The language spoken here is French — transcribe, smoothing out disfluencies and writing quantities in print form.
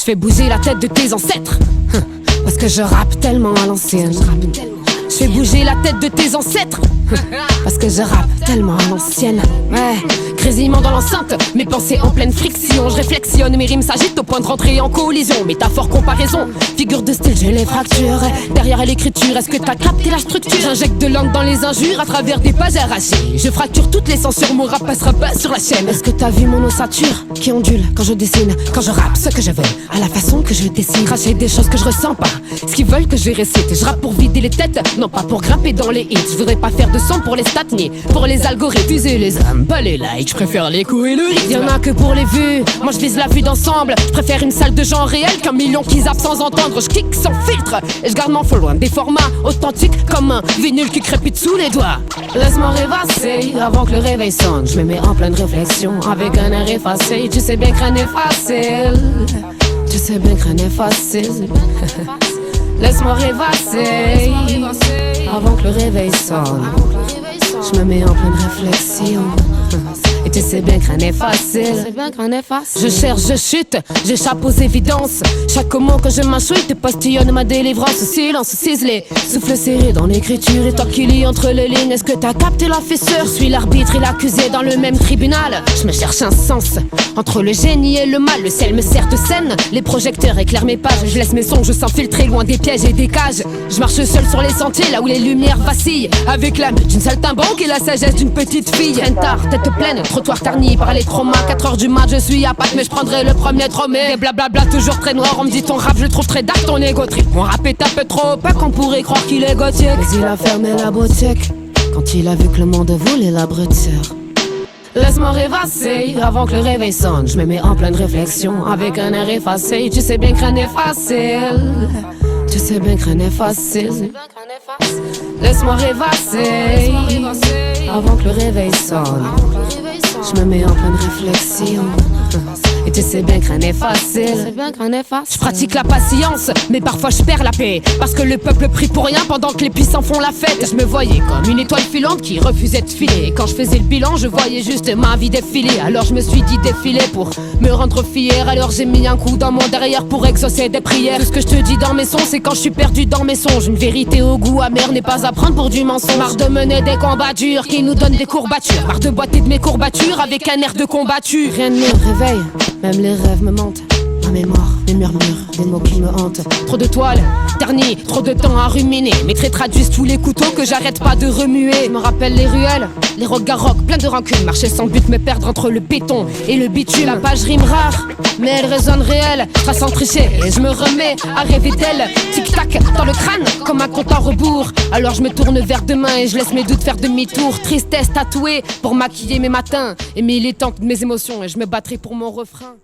fais bouger la tête de tes ancêtres. Parce que je rappe tellement à l'ancienne. Je fais bouger la tête de tes ancêtres. Parce que je rappe tellement à l'ancienne. Ouais, grésillement dans l'enceinte, mes pensées en pleine friction. Je réflexionne, mes rimes s'agitent au point de rentrer en collision. Métaphore, comparaison, figure de style, je les fracture. Derrière l'écriture, est-ce que t'as capté la structure? J'injecte de langue dans les injures à travers des pages arrachées. Je fracture toutes les censures, mon rap passera pas sur la chaîne. Est-ce que t'as vu mon ossature qui ondule quand je dessine, quand je rappe ce que je veux, à la façon que je dessine? Cracher des choses que je ressens pas, ce qu'ils veulent que je récite. Je rappe pour vider les têtes, non pas pour grimper dans les hits. Je voudrais pas faire de son pour les stats ni pour les algorithmes. Viser les âmes, pas les likes, je préfère les coups et le rythme. Y'en a que pour les vues, moi je vise la vue d'ensemble. Je préfère une salle de gens réels qu'un million qui zappe sans entendre. Je kick sans filtre et je garde mon flow loin des formats authentiques comme un vinyle qui crépite sous les doigts. Laisse-moi rêvasser avant que le réveil sonne. Je me mets en pleine réflexion avec un air effacé. Tu sais bien que rien n'est facile. Tu sais bien que rien n'est facile. Laisse-moi rêvasser avant que le réveil sonne. Je me mets en pleine réflexion. Et tu sais bien que rien n'est facile. Je cherche, je chute, j'échappe aux évidences. Chaque mot que je mâchouille te postillonne ma délivrance. Silence ciselé, souffle serré dans l'écriture. Et toi qui lis entre les lignes, est-ce que t'as capté la fissure? Je suis l'arbitre et l'accusé dans le même tribunal. Je me cherche un sens entre le génie et le mal. Le ciel me sert de scène, les projecteurs éclairent mes pages. Je laisse mes songes s'infiltrer loin des pièges et des cages. Je marche seul sur les sentiers là où les lumières vacillent, avec l'âme d'une saltimbanque et la sagesse d'une petite fille. Traîne tard, tête pleine, trottoir terni par les traumas. 4h du mat, je suis à Pâques mais je prendrai le premier tromé. Et blablabla toujours très noir, on me dit ton rap je le trouve très dark, ton égo trip. Mon rap est un peu trop opaque, on pourrait croire qu'il est gothique. Mais il a fermé la boutique quand il a vu que le monde voulait la bruture. Laisse-moi rêvasser avant que le réveil sonne. Je me mets en pleine réflexion avec un air effacé. Tu sais bien que rien n'est facile. Tu sais bien que rien n'est facile. Laisse-moi rêvasser avant que le réveil sonne. Je me mets en pleine réflexion. Et tu sais bien que rien n'est facile. Je pratique la patience, mais parfois je perds la paix. Parce que le peuple prie pour rien pendant que les puissants font la fête. Je me voyais comme une étoile filante qui refusait de filer. Et quand je faisais le bilan, je voyais juste ma vie défiler. Alors je me suis dit défiler pour me rendre fier. Alors j'ai mis un coup dans mon derrière pour exaucer des prières. Tout ce que je te dis dans mes sons, c'est quand je suis perdu dans mes songes. Une vérité au goût amer n'est pas à prendre pour du mensonge. Marre de mener des combats durs qui nous donnent des courbatures. Marre de boiter de mes courbatures avec un air de combattu. Rien ne me réveille, même les rêves me mentent. Ma mémoire, des murmures, des mots qui me hantent. Trop de toiles, ternis, trop de temps à ruminer. Mes traits traduisent tous les couteaux que j'arrête pas de remuer. Je me rappelle les ruelles, les regards rocs, plein de rancune. Marcher sans but, me perdre entre le béton et le bitume. La page rime rare, mais elle résonne réelle. Trace sans tricher et je me remets à rêver d'elle. Tic-tac dans le crâne, comme un compte à rebours. Alors je me tourne vers demain et je laisse mes doutes faire demi-tour. Tristesse tatouée pour maquiller mes matins et militantes de mes émotions. Et je me battrai pour mon refrain.